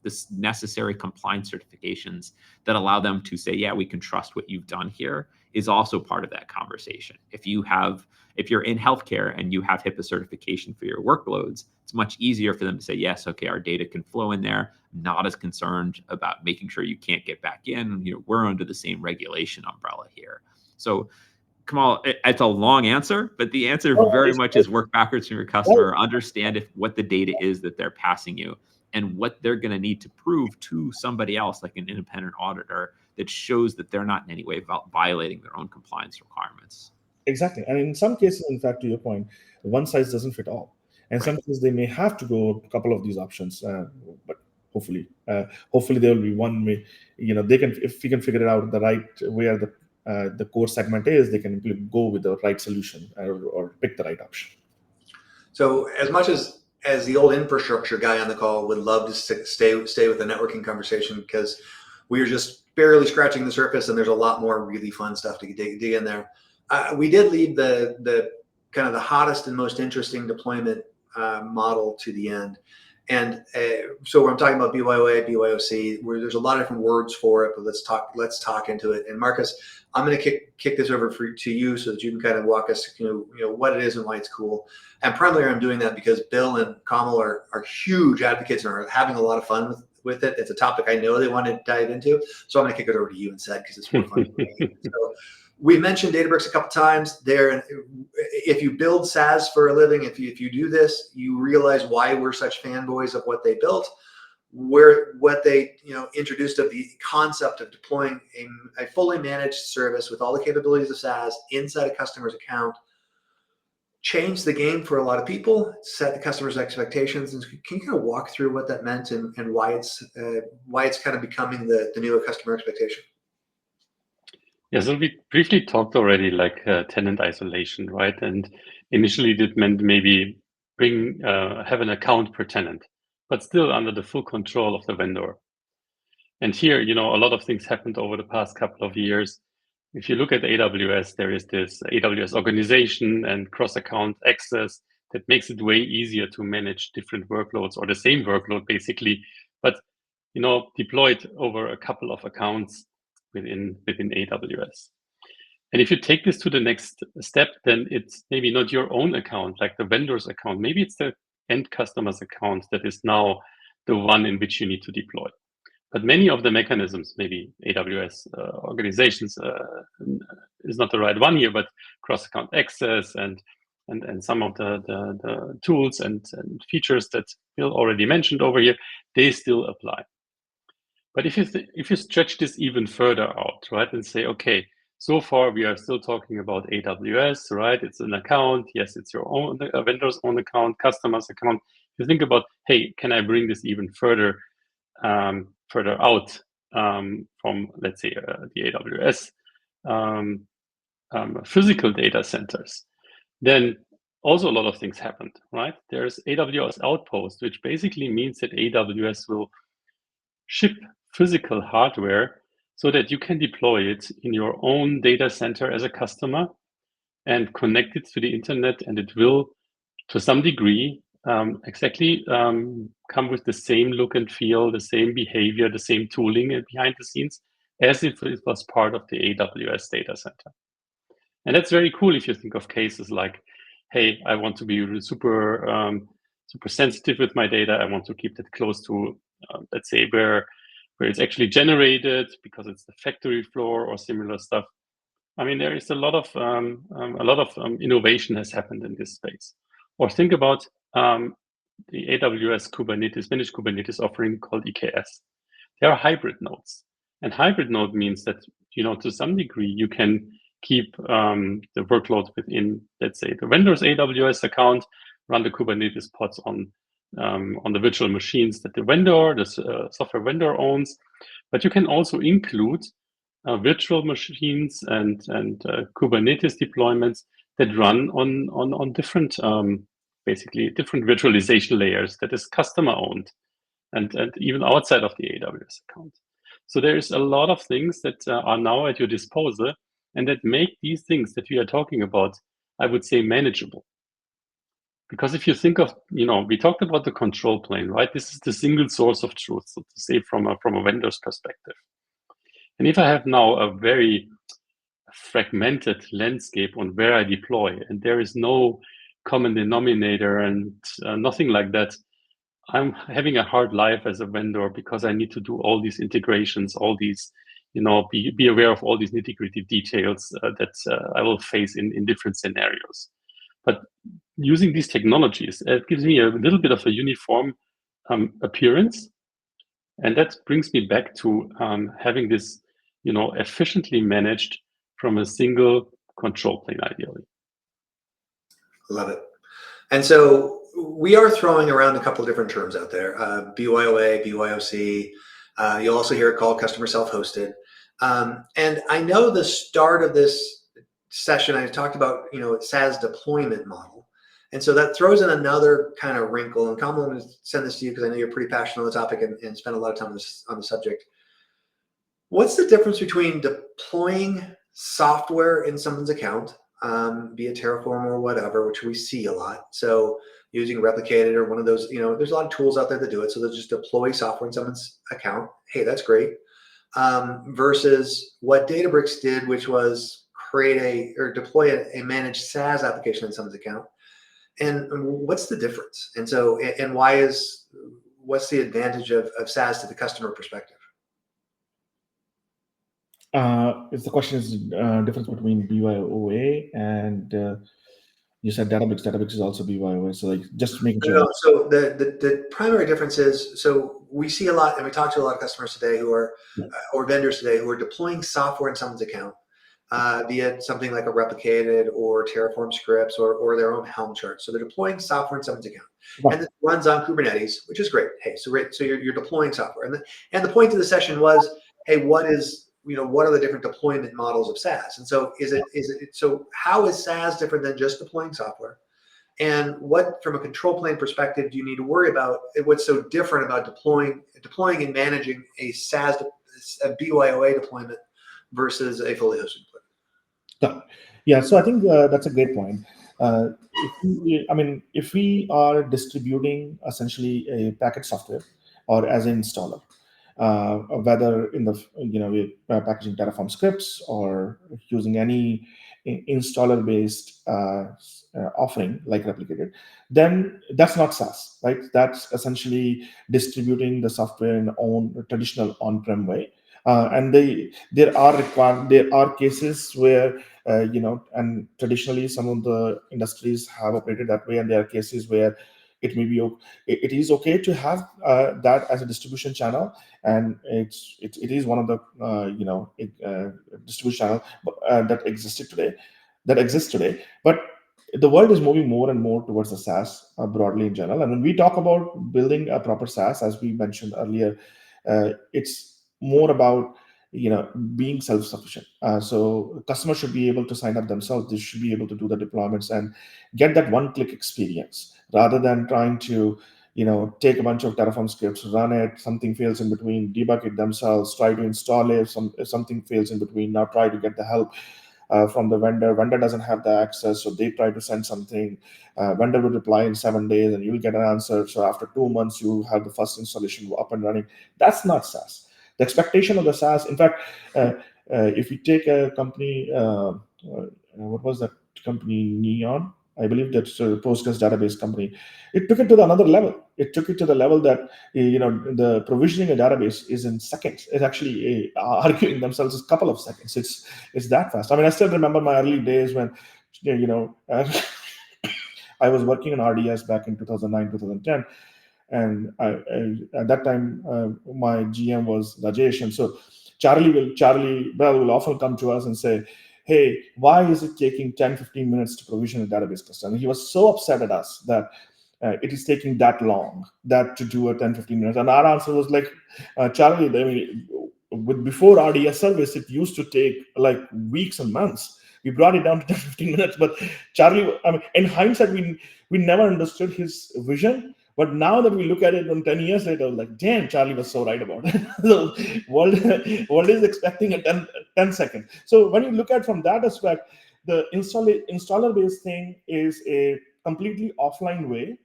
this necessary compliance certifications that allow them to say, yeah, we can trust what you've done here, is also part of that conversation. If you're in healthcare and you have HIPAA certification for your workloads, it's much easier for them to say, yes, okay, our data can flow in there. Not as concerned about making sure you can't get back in. We're under the same regulation umbrella here. So Kamal, it's a long answer, but the answer very much is work backwards from your customer, understand what the data is that they're passing you and what they're going to need to prove to somebody else, like an independent auditor, that shows that they're not in any way violating their own compliance requirements. Exactly. And in some cases, in fact, to your point, one size doesn't fit all. And some cases they may have to go a couple of these options, but hopefully there will be one way, they can, if we can figure it out the right where the core segment is, they can go with the right solution or pick the right option. So as much as the old infrastructure guy on the call would love to stay with the networking conversation, because we are just barely scratching the surface and there's a lot more really fun stuff to dig in there. We did leave the kind of the hottest and most interesting deployment model to the end. And so I'm talking about BYOA, BYOC, where there's a lot of different words for it, but let's talk into it. And Marcus, I'm going to kick this over to you so that you can kind of walk us through, what it is and why it's cool. And primarily I'm doing that because Bill and Kamal are huge advocates and are having a lot of fun with it. It's a topic I know they want to dive into. So I'm going to kick it over to you instead because it's more fun for me. So we mentioned Databricks a couple times there. If you build SaaS for a living, if you do this, you realize why we're such fanboys of what they built, what they introduced of the concept of deploying a fully managed service with all the capabilities of SaaS inside a customer's account. Changed the game for a lot of people, set the customer's expectations. And can you kind of walk through what that meant and why it's kind of becoming the new customer expectation? Yeah, so we briefly talked already like tenant isolation, right? And initially it meant maybe have an account per tenant, but still under the full control of the vendor. And here, a lot of things happened over the past couple of years. If you look at AWS, there is this AWS organization and cross-account access that makes it way easier to manage different workloads or the same workload basically, but deployed over a couple of accounts within AWS. And if you take this to the next step, then it's maybe not your own account, like the vendor's account. Maybe it's the end customer's account that is now the one in which you need to deploy. But many of the mechanisms, maybe AWS organizations is not the right one here, but cross-account access and some of the tools and features that Bill already mentioned over here, they still apply. But if you stretch this even further out, right, and say, okay, so far we are still talking about AWS, right? It's an account. Yes, it's your own vendor's own account, customer's account. You think about, hey, can I bring this even further out from, let's say, the AWS physical data centers? Then also a lot of things happened, right? There's AWS Outpost, which basically means that AWS will ship physical hardware so that you can deploy it in your own data center as a customer and connect it to the internet, and it will, to some degree, exactly come with the same look and feel, the same behavior, the same tooling behind the scenes as if it was part of the AWS data center. And that's very cool if you think of cases like, hey, I want to be super sensitive with my data. I want to keep that close to, let's say, where it's actually generated because it's the factory floor or similar stuff. I mean, there is a lot of innovation has happened in this space. Or think about the AWS Kubernetes, managed Kubernetes offering called EKS. There are hybrid nodes, and hybrid node means that to some degree you can keep the workload within, let's say, the vendor's AWS account, run the Kubernetes pods on the virtual machines that the software vendor owns, but you can also include virtual machines and Kubernetes deployments that run on different, basically different virtualization layers that is customer owned and even outside of the AWS account. So there's a lot of things that are now at your disposal and that make these things that we are talking about, I would say, manageable. Because if you think of, we talked about the control plane, right? This is the single source of truth, so to say, from a vendor's perspective. And if I have now a very fragmented landscape on where I deploy, and there is no common denominator and nothing like that, I'm having a hard life as a vendor because I need to do all these integrations, all these, be aware of all these nitty-gritty details that I will face in different scenarios. But using these technologies, it gives me a little bit of a uniform appearance. And that brings me back to having this, efficiently managed from a single control plane, ideally. Love it. And so we are throwing around a couple of different terms out there, BYOA, BYOC. You'll also hear it called customer self-hosted. And I know the start of this session, I talked about, SaaS deployment model. And so that throws in another kind of wrinkle. And Kamal, I'm going to send this to you because I know you're pretty passionate on the topic and spend a lot of time on the subject. What's the difference between deploying software in someone's account, be it Terraform or whatever, which we see a lot? So using Replicated or one of those, there's a lot of tools out there that do it. So they'll just deploy software in someone's account. Hey, that's great. Versus what Databricks did, which was deploy a managed SaaS application in someone's account. And what's the difference? And so, and what's the advantage of SaaS to the customer perspective? If the question is difference between BYOA and you said Databricks. Databricks is also BYOA. So just making sure. No, so the primary difference is, so we see a lot, and we talk to a lot of customers today who are, or vendors today who are deploying software in someone's account, be it something like a Replicated or Terraform scripts or their own Helm chart. So they're deploying software in someone's account, and it runs on Kubernetes, which is great. Hey, so you're deploying software, and the point of the session was, hey, what are the different deployment models of SaaS? And so so how is SaaS different than just deploying software? And what, from a control plane perspective, do you need to worry about? What's so different about deploying and managing a SaaS, a BYOA deployment versus a fully hosted deployment? Yeah, so I think that's a great point. If we are distributing essentially a package software or as an installer, whether in the we're packaging Terraform scripts or using any installer-based offering like Replicated, then that's not SaaS, right? That's essentially distributing the software in own traditional on-prem way. And there are cases where and traditionally some of the industries have operated that way, and there are cases where it is okay to have that as a distribution channel, and it is one of the distribution channel that exists today. But the world is moving more and more towards the SaaS broadly in general. And when we talk about building a proper SaaS, as we mentioned earlier, it's more about being self-sufficient. So customers should be able to sign up themselves. They should be able to do the deployments and get that one-click experience rather than trying to take a bunch of Terraform scripts, run it, something fails in between, debug it themselves, try to install it, if something fails in between, now try to get the help from the vendor. Vendor doesn't have the access, so they try to send something. Vendor will reply in 7 days and you'll get an answer. So after 2 months, you have the first installation up and running. That's not SaaS. The expectation of the SaaS, in fact, if you take a company what was that company, Neon? I believe that's a Postgres database company. It took it to another level. It took it to the level that the provisioning a database is in seconds. It's actually arguing themselves a couple of seconds. It's that fast. I mean, I still remember my early days when I was working on RDS back in 2009, 2010, and at that time my GM was Rajesh, and so Charlie Bell will often come to us and say, hey, why is it taking 10-15 minutes to provision a database cluster? And he was so upset at us that it is taking that long, that to do a 10-15 minutes. And our answer was like, Charlie, I mean, before RDS service, it used to take like weeks and months. We brought it down to 10-15 minutes. But Charlie, I mean, in hindsight, we never understood his vision. But now that we look at it 10 years later, like, damn, Charlie was so right about it. So world is expecting a 10 seconds. So when you look at from that aspect, the installer-based thing is a completely offline way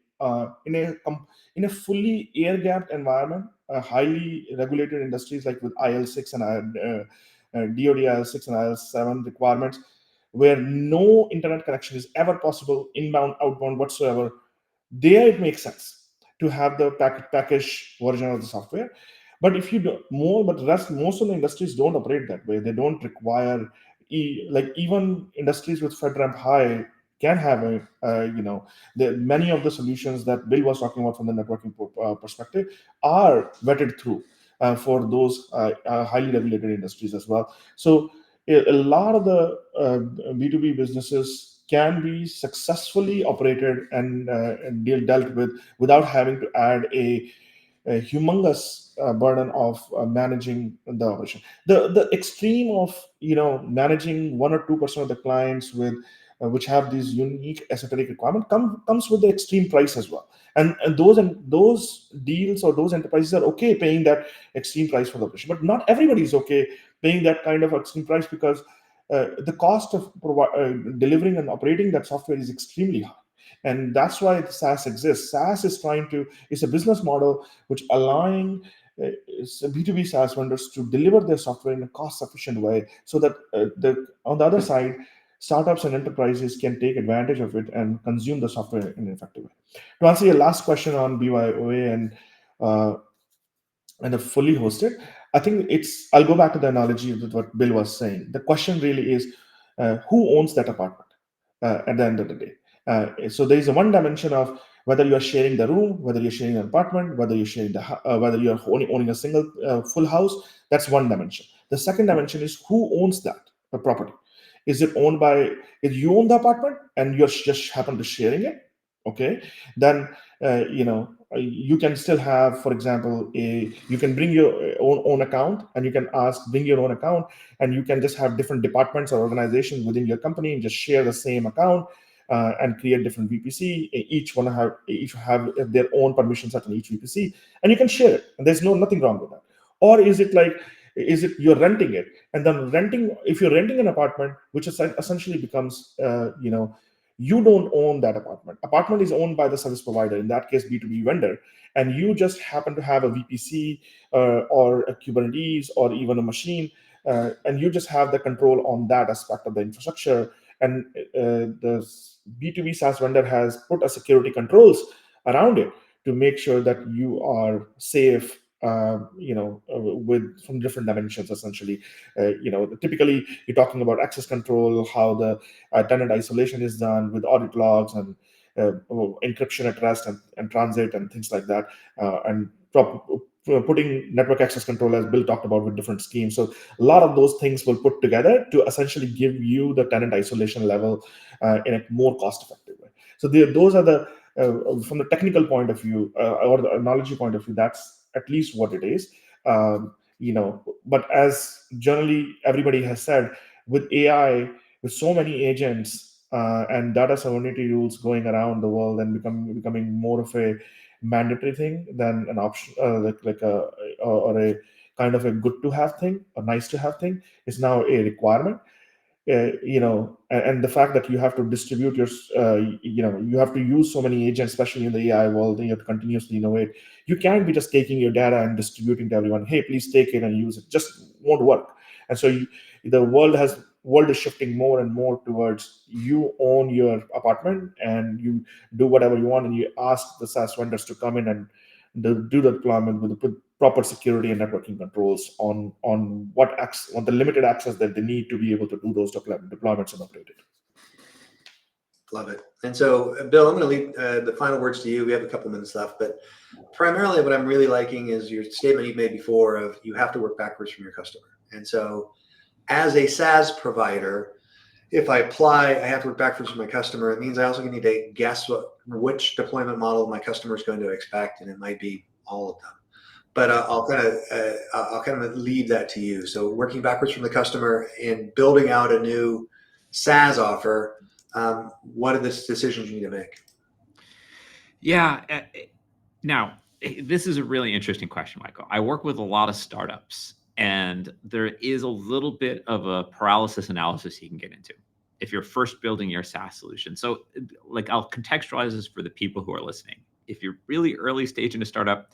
in a fully air-gapped environment, highly regulated industries like with IL6 and DoD IL6 and IL7 requirements, where no internet connection is ever possible, inbound, outbound, whatsoever. There it makes sense to have the package version of the software. But if you do more, but most of the industries don't operate that way. They don't require, like even industries with FedRAMP high can have many of the solutions that Bill was talking about from the networking perspective are vetted through for those highly regulated industries as well. So a lot of the B2B businesses can be successfully operated and dealt with without having to add a humongous burden of managing the operation. The extreme of managing 1 or 2% of the clients with which have these unique esoteric requirement comes with the extreme price as well. And those deals or those enterprises are okay paying that extreme price for the operation, but not everybody is okay paying that kind of extreme price because the cost of delivering and operating that software is extremely high. And that's why SaaS exists. SaaS is a business model which allowing B2B SaaS vendors to deliver their software in a cost-efficient way so that on the other side, startups and enterprises can take advantage of it and consume the software in an effective way. To answer your last question on BYOA and the fully hosted, I think I'll go back to the analogy with what Bill was saying. The question really is, who owns that apartment at the end of the day? So there is a one dimension of whether you are sharing the room, whether you're sharing an apartment, whether you're sharing whether you're owning a single full house. That's one dimension. The second dimension is who owns that property. Is it owned by? If you own the apartment and you're just happen to sharing it, okay, then you can still have, for example, you can bring your own account and you can bring your own account, and you can just have different departments or organizations within your company and just share the same account and create different VPC. Each have their own permission set on each VPC, and you can share it, and there's nothing wrong with that. Or is it you're renting it, and then if you're renting an apartment, which essentially becomes you don't own that apartment. Apartment is owned by the service provider, in that case B2B vendor, and you just happen to have a VPC or a Kubernetes or even a machine, and you just have the control on that aspect of the infrastructure. And the B2B SaaS vendor has put a security controls around it to make sure that you are safe, with from different dimensions. Essentially, typically you're talking about access control, how the tenant isolation is done with audit logs and encryption at rest and transit and things like that, and putting network access control, as Bill talked about, with different schemes. So a lot of those things will put together to essentially give you the tenant isolation level in a more cost-effective way. So those are the from the technical point of view or the analogy point of view, that's at least what it is. But as generally everybody has said, with AI, with so many agents and data sovereignty rules going around the world and becoming more of a mandatory thing than an option, or a kind of a good to have thing or nice to have thing, is now a requirement. And the fact that you have to distribute you have to use so many agents, especially in the AI world, and you have to continuously innovate. You can't be just taking your data and distributing to everyone. Hey, please take it and use it. Just won't work. And so the world has world is shifting more and more towards you own your apartment and you do whatever you want, and you ask the SaaS vendors to come in and do the deployment with the proper security and networking controls on the limited access that they need to be able to do those deployments and operate it. Love it. And so, Bill, I'm going to leave the final words to you. We have a couple minutes left, but primarily what I'm really liking is your statement you made before of you have to work backwards from your customer. And so as a SaaS provider, if I apply, I have to work backwards from my customer. It means I also need to guess which deployment model my customer is going to expect, and it might be all of them. But I'll kind of leave that to you. So working backwards from the customer and building out a new SaaS offer. What are the decisions you need to make? Yeah. Now, this is a really interesting question, Michael. I work with a lot of startups, and there is a little bit of a paralysis analysis you can get into if you're first building your SaaS solution. So like, I'll contextualize this for the people who are listening. If you're really early stage in a startup,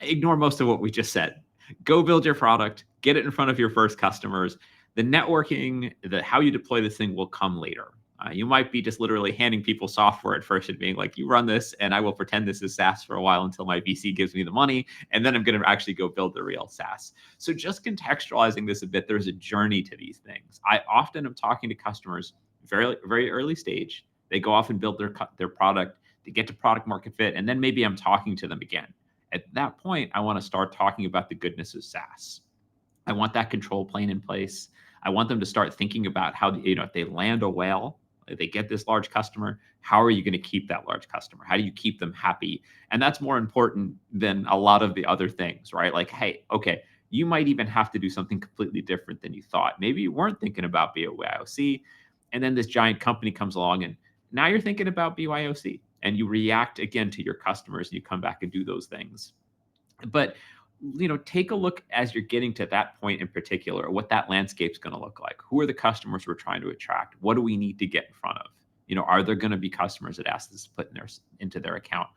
ignore most of what we just said. Go build your product, get it in front of your first customers. The networking, how you deploy this thing will come later. You might be just literally handing people software at first and being like, you run this and I will pretend this is SaaS for a while until my VC gives me the money. And then I'm going to actually go build the real SaaS. So just contextualizing this a bit, there's a journey to these things. I often am talking to customers very, very early stage. They go off and build their product, they get to product market fit, and then maybe I'm talking to them again. At that point, I want to start talking about the goodness of SaaS. I want that control plane in place. I want them to start thinking about how, if they land a whale, if they get this large customer, how are you going to keep that large customer? How do you keep them happy? And that's more important than a lot of the other things, right? Like, hey, okay, you might even have to do something completely different than you thought. Maybe you weren't thinking about BYOC, and then this giant company comes along and now you're thinking about BYOC, and you react again to your customers and you come back and do those things. But take a look as you're getting to that point in particular, what that landscape's going to look like. Who are the customers we're trying to attract? What do we need to get in front of? Are there going to be customers that ask us to put into their account?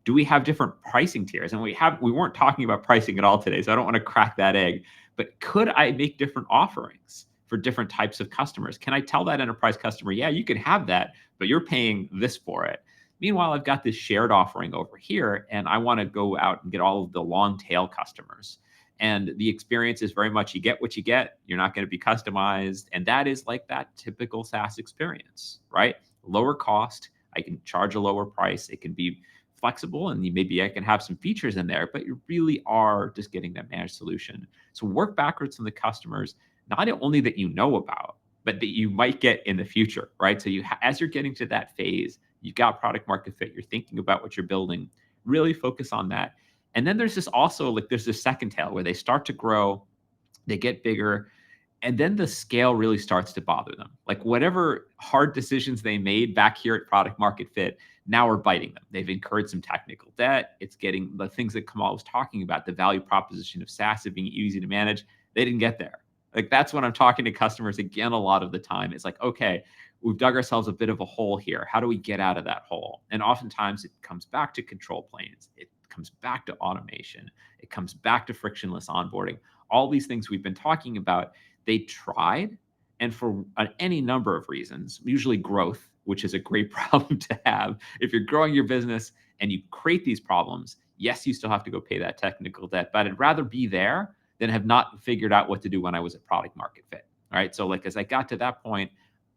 Do we have different pricing tiers? And we weren't talking about pricing at all today, so I don't want to crack that egg. But could I make different offerings for different types of customers? Can I tell that enterprise customer, yeah, you can have that, but you're paying this for it? Meanwhile, I've got this shared offering over here, and I want to go out and get all of the long tail customers. And the experience is very much you get what you get. You're not going to be customized. And that is like that typical SaaS experience, right? Lower cost. I can charge a lower price. It can be flexible, and maybe I can have some features in there, but you really are just getting that managed solution. So work backwards from the customers, not only that you know about, but that you might get in the future, right? So as you're getting to that phase, you've got product market fit, you're thinking about what you're building, really focus on that. And then there's there's this second tail where they start to grow, they get bigger, and then the scale really starts to bother them. Like whatever hard decisions they made back here at product market fit, now are biting them. They've incurred some technical debt. It's getting the things that Kamal was talking about, the value proposition of SaaS of being easy to manage. They didn't get there. Like that's when I'm talking to customers again, a lot of the time. It's like, okay, we've dug ourselves a bit of a hole here. How do we get out of that hole? And oftentimes it comes back to control planes. It comes back to automation. It comes back to frictionless onboarding. All these things we've been talking about, they tried. And for any number of reasons, usually growth, which is a great problem to have. If you're growing your business and you create these problems, yes, you still have to go pay that technical debt, but I'd rather be there than have not figured out what to do when I was at product market fit. All right. So like, as I got to that point,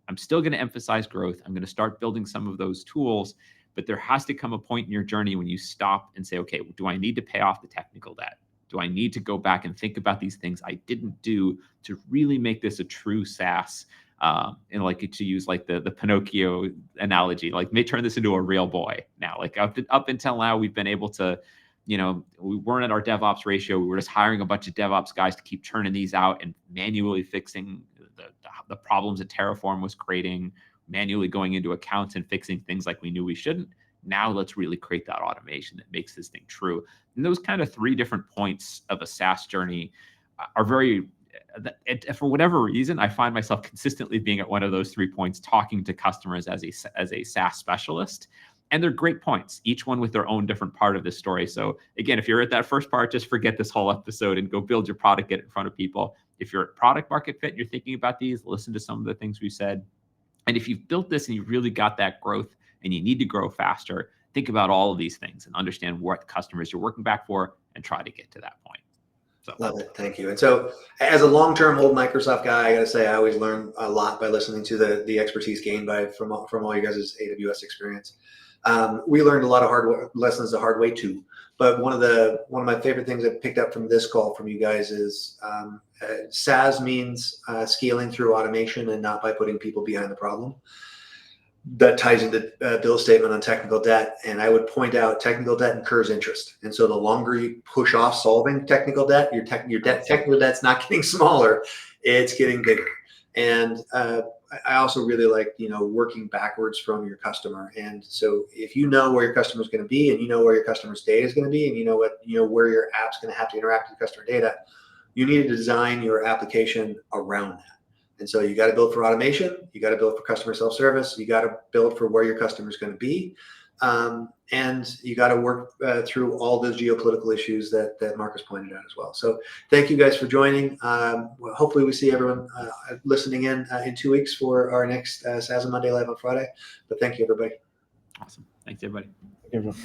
I'm still going to emphasize growth. I'm going to start building some of those tools, but there has to come a point in your journey when you stop and say, okay, do I need to pay off the technical debt? Do I need to go back and think about these things I didn't do to really make this a true SaaS? And like to use like the Pinocchio analogy, like may turn this into a real boy now. Like up until now, we've been able to, we weren't at our DevOps ratio. We were just hiring a bunch of DevOps guys to keep churning these out and manually fixing the problems that Terraform was creating, manually going into accounts and fixing things like we knew we shouldn't. Now let's really create that automation that makes this thing true. And those kind of 3 different points of a SaaS journey are very, for whatever reason, I find myself consistently being at one of those 3 points, talking to customers as a SaaS specialist. And they're great points, each one with their own different part of this story. So again, if you're at that first part, just forget this whole episode and go build your product, get it in front of people. if you're at product market fit, you're thinking about these, listen to some of the things we said. And if you've built this and you really got that growth and you need to grow faster, think about all of these things and understand what customers you're working back for and try to get to that point. So love it. Thank you. And so as a long-term old Microsoft guy, I got to say, I always learn a lot by listening to the expertise gained from all you guys' AWS experience. We learned a lot of lessons the hard way too. But one of my favorite things I picked up from this call from you guys is SaaS means scaling through automation and not by putting people behind the problem. That ties into Bill's statement on technical debt. And I would point out technical debt incurs interest. And so the longer you push off solving technical debt, your technical debt's not getting smaller, it's getting bigger. And I also really like, working backwards from your customer. And so if you know where your customer is going to be, and you know where your customer's data is going to be, and you know where your app's going to have to interact with customer data, you need to design your application around that. And so you got to build for automation, you got to build for customer self-service, you got to build for where your customer is going to be, and you got to work through all the geopolitical issues that Marcus pointed out as well. So thank you guys for joining. Hopefully we see everyone listening in 2 weeks for our next SaaS on Monday Live on Friday. But thank you, everybody. awesome. Thanks, everybody. Everyone.